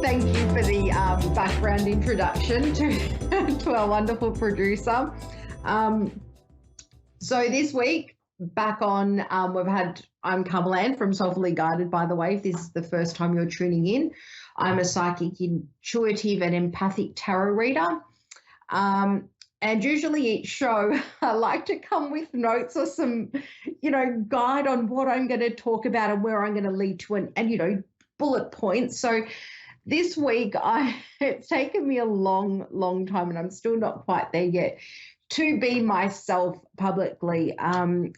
Thank you for the background introduction to our wonderful producer. So this week, back on, I'm Carmel-Anne from Soulfully Guided, by the way, if this is the first time you're tuning in. I'm a psychic, intuitive and empathic tarot reader. And usually each show, I like to come with notes or some, guide on what I'm going to talk about and where I'm going to lead to and bullet points. So this week, it's taken me a long, long time, and I'm still not quite there yet, to be myself publicly.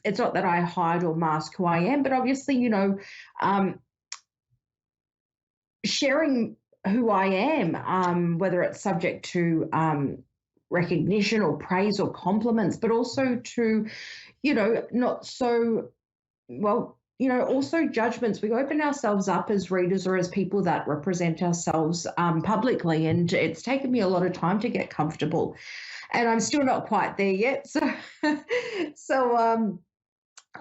It's not that I hide or mask who I am, but obviously, sharing who I am, whether it's subject to recognition or praise or compliments, but also to, not so, also judgments. We open ourselves up as readers or as people that represent ourselves publicly, and it's taken me a lot of time to get comfortable, and I'm still not quite there yet. So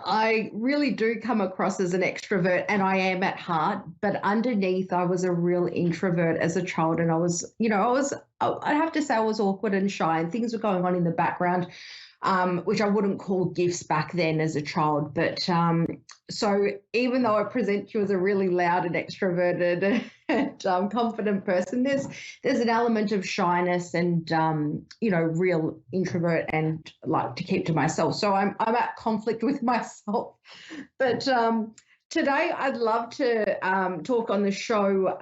I really do come across as an extrovert, and I am at heart, but underneath I was a real introvert as a child, and I'd have to say I was awkward and shy, and things were going on in the background, which I wouldn't call gifts back then as a child. But so even though I present you as a really loud and extroverted and confident person, there's an element of shyness and real introvert and like to keep to myself. So I'm at conflict with myself. But today I'd love to talk on the show.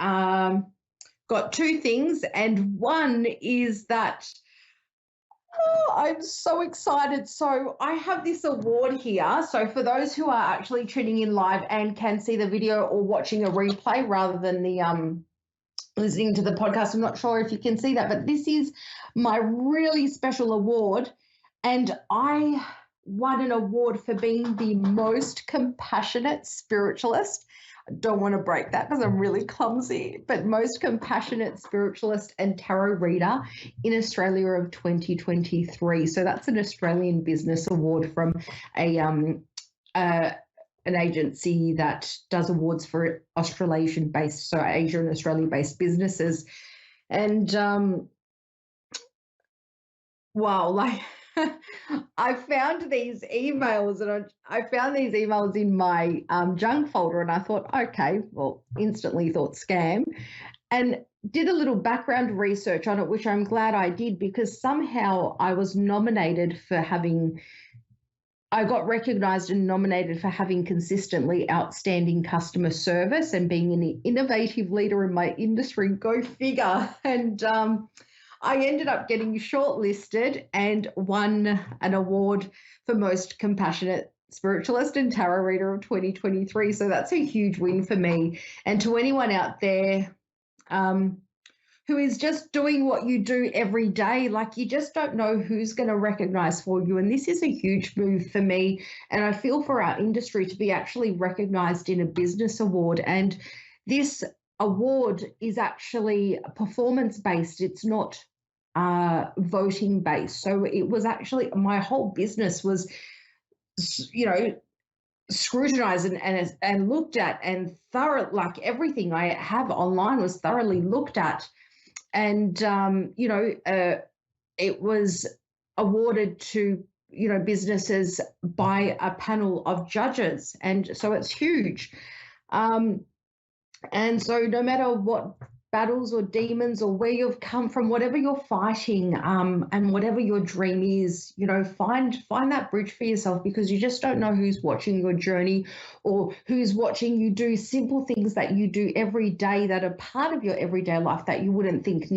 Got two things, and one is that I'm so excited. So I have this award here. So for those who are actually tuning in live and can see the video or watching a replay rather than the listening to the podcast, I'm not sure if you can see that, but this is my really special award. And I won an award for being the most compassionate spiritualist. I don't want to break that because I'm really clumsy, but most compassionate spiritualist and tarot reader in Australia of 2023. So that's an Australian business award from an agency that does awards for Australasian-based, so Asia and Australia-based businesses. And I found these emails, and I found these emails in my junk folder, and I thought, okay, well, instantly thought scam, and did a little background research on it, which I'm glad I did, because somehow I was nominated for I got recognized and nominated for having consistently outstanding customer service and being an innovative leader in my industry. Go figure. And I ended up getting shortlisted and won an award for most compassionate spiritualist and tarot reader of 2023. So that's a huge win for me. And to anyone out there who is just doing what you do every day, like you just don't know who's going to recognize for you. And this is a huge move for me. And I feel for our industry to be actually recognized in a business award. And this award is actually performance-based. It's not voting-based. So it was actually, my whole business was, scrutinized and looked at, and thorough, like everything I have online was thoroughly looked at. And, it was awarded to, businesses by a panel of judges. And so it's huge. And so no matter what battles or demons or where you've come from, whatever you're fighting, and whatever your dream is, find that bridge for yourself, because you just don't know who's watching your journey or who's watching you do simple things that you do every day that are part of your everyday life that you wouldn't think,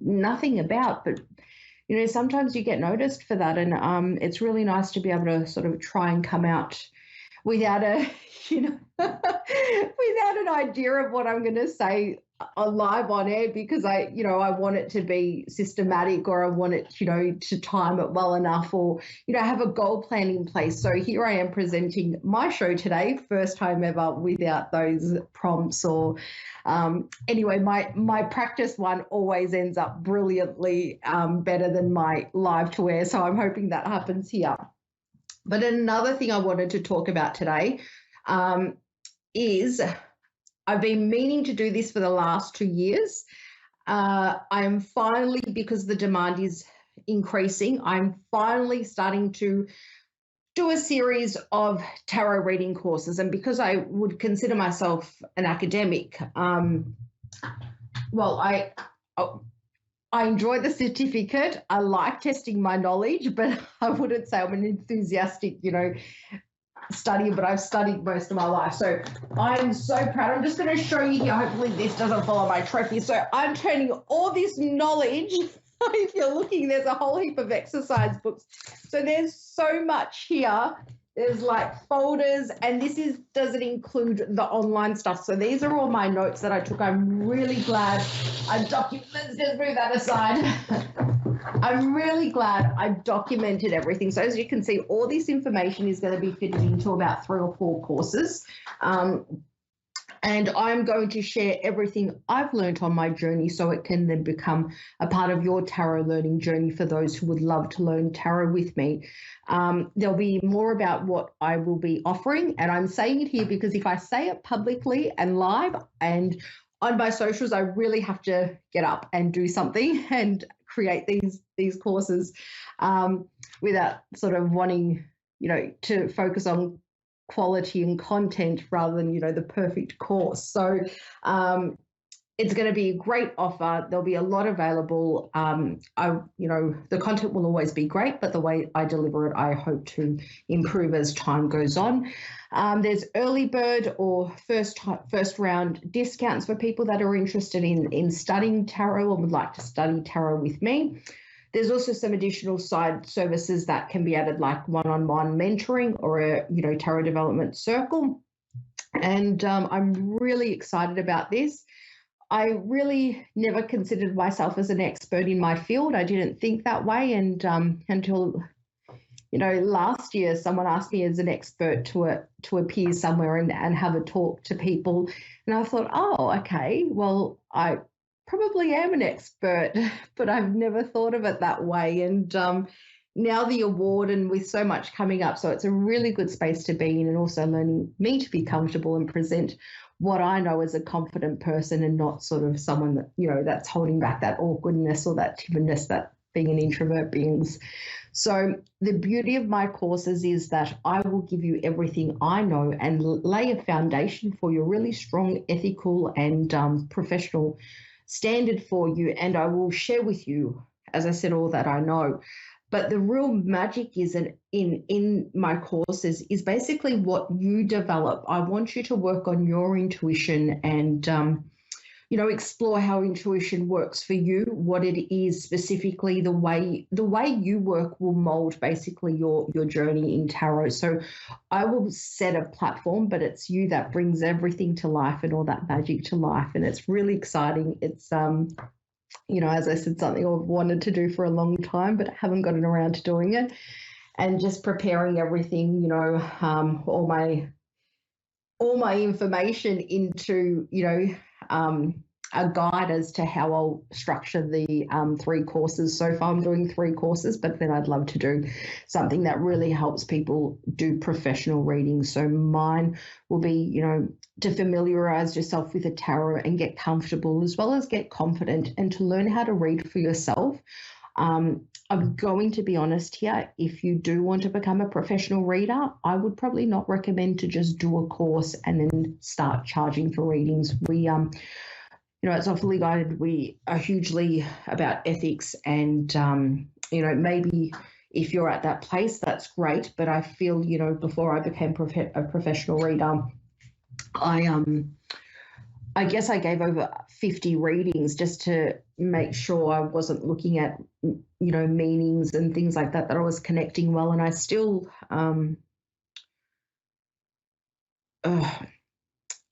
nothing about. But, sometimes you get noticed for that. And it's really nice to be able to sort of try and come out without without an idea of what I'm going to say live on air, because I want it to be systematic, or I want it, to time it well enough, or, have a goal plan in place. So here I am presenting my show today, first time ever without those prompts or, anyway, my practice one always ends up brilliantly better than my live to air. So I'm hoping that happens here. But another thing I wanted to talk about today is I've been meaning to do this for the last 2 years. I'm finally, because the demand is increasing, I'm finally starting to do a series of tarot reading courses. And because I would consider myself an academic, well, I enjoy the certificate. I like testing my knowledge, but I wouldn't say I'm an enthusiastic, study, but I've studied most of my life. So I'm so proud. I'm just going to show you here. Hopefully this doesn't follow my trophy. So I'm turning all this knowledge, if you're looking, there's a whole heap of exercise books. So there's so much here. There's like folders, and doesn't include the online stuff. So these are all my notes that I took. I'm really glad I documented. Let's just move that aside. I'm really glad I documented everything. So as you can see, all this information is going to be fitted into about 3 or 4 courses. And I'm going to share everything I've learned on my journey so it can then become a part of your tarot learning journey for those who would love to learn tarot with me. There'll be more about what I will be offering. And I'm saying it here because if I say it publicly and live and on my socials, I really have to get up and do something and create these courses without sort of wanting, to focus on quality and content rather than, the perfect course. So it's going to be a great offer. There'll be a lot available. The content will always be great, but the way I deliver it, I hope to improve as time goes on. There's early bird or first round discounts for people that are interested in studying tarot and would like to study tarot with me. There's also some additional side services that can be added, like one-on-one mentoring or a tarot development circle. And I'm really excited about this. I really never considered myself as an expert in my field. I didn't think that way, and until last year, someone asked me as an expert to appear somewhere and have a talk to people, and I thought, oh, okay, well, I probably am an expert, but I've never thought of it that way. And now the award, and with so much coming up, so it's a really good space to be in, and also learning me to be comfortable and present what I know as a confident person and not sort of someone that, that's holding back that awkwardness or that timidness that being an introvert brings. So the beauty of my courses is that I will give you everything I know and lay a foundation for your really strong ethical and professional standard for you. And I will share with you, as I said, all that I know. But the real magic is in my courses is basically what you develop. I want you to work on your intuition and, explore how intuition works for you, what it is specifically, the way you work will mold basically your journey in tarot. So I will set a platform, but it's you that brings everything to life and all that magic to life. And it's really exciting. It's, as I said, something I've wanted to do for a long time, but I haven't gotten around to doing it. And just preparing everything, all my information into, a guide as to how I'll structure the 3 courses. So far I'm doing 3 courses, but then I'd love to do something that really helps people do professional readings. So mine will be, to familiarize yourself with the tarot and get comfortable, as well as get confident and to learn how to read for yourself. I'm going to be honest here. If you do want to become a professional reader, I would probably not recommend to just do a course and then start charging for readings. We, at Soulfully Guided, we are hugely about ethics and, maybe if you're at that place, that's great. But I feel, before I became a professional reader, I guess I gave over 50 readings just to make sure I wasn't looking at, meanings and things like that I was connecting well. And I still, I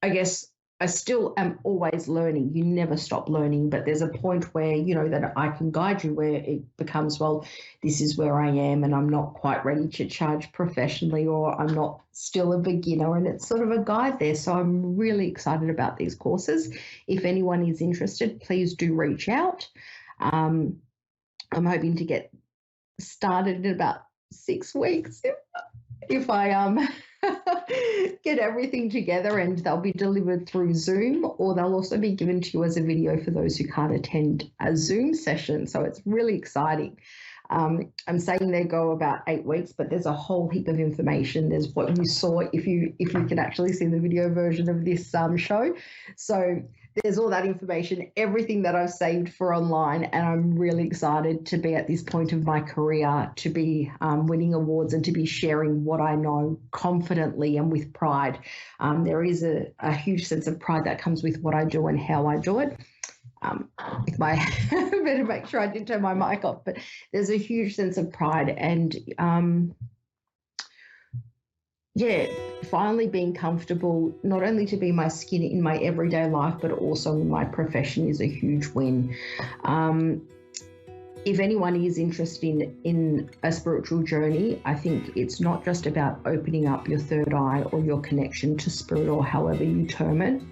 guess I still am always learning. You never stop learning, but there's a point where, that I can guide you where it becomes, well, this is where I am and I'm not quite ready to charge professionally, or I'm not still a beginner, and it's sort of a guide there. So I'm really excited about these courses. If anyone is interested, please do reach out. I'm hoping to get started in about 6 weeks if I get everything together, and they'll be delivered through Zoom, or they'll also be given to you as a video for those who can't attend a Zoom session. So it's really exciting. I'm saying they go about 8 weeks, but there's a whole heap of information. There's what you saw if you can actually see the video version of this show. So there's all that information, everything that I've saved for online, and I'm really excited to be at this point of my career, to be winning awards and to be sharing what I know confidently and with pride. There is a huge sense of pride that comes with what I do and how I do it. With my better make sure I didn't turn my mic off, but there's a huge sense of pride, and finally being comfortable not only to be my skin in my everyday life but also in my profession is a huge win. If anyone is interested in a spiritual journey, I think it's not just about opening up your third eye or your connection to spirit, or however you term it.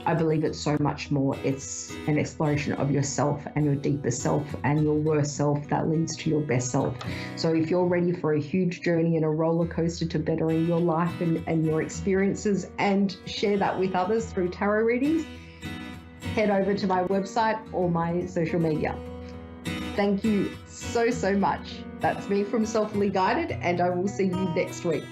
I believe it's so much more. It's an exploration of yourself and your deeper self and your worst self that leads to your best self. So if you're ready for a huge journey and a roller coaster to bettering your life and your experiences, and share that with others through tarot readings, head over to my website or my social media. Thank you so much. That's me from Soulfully Guided, and I will see you next week.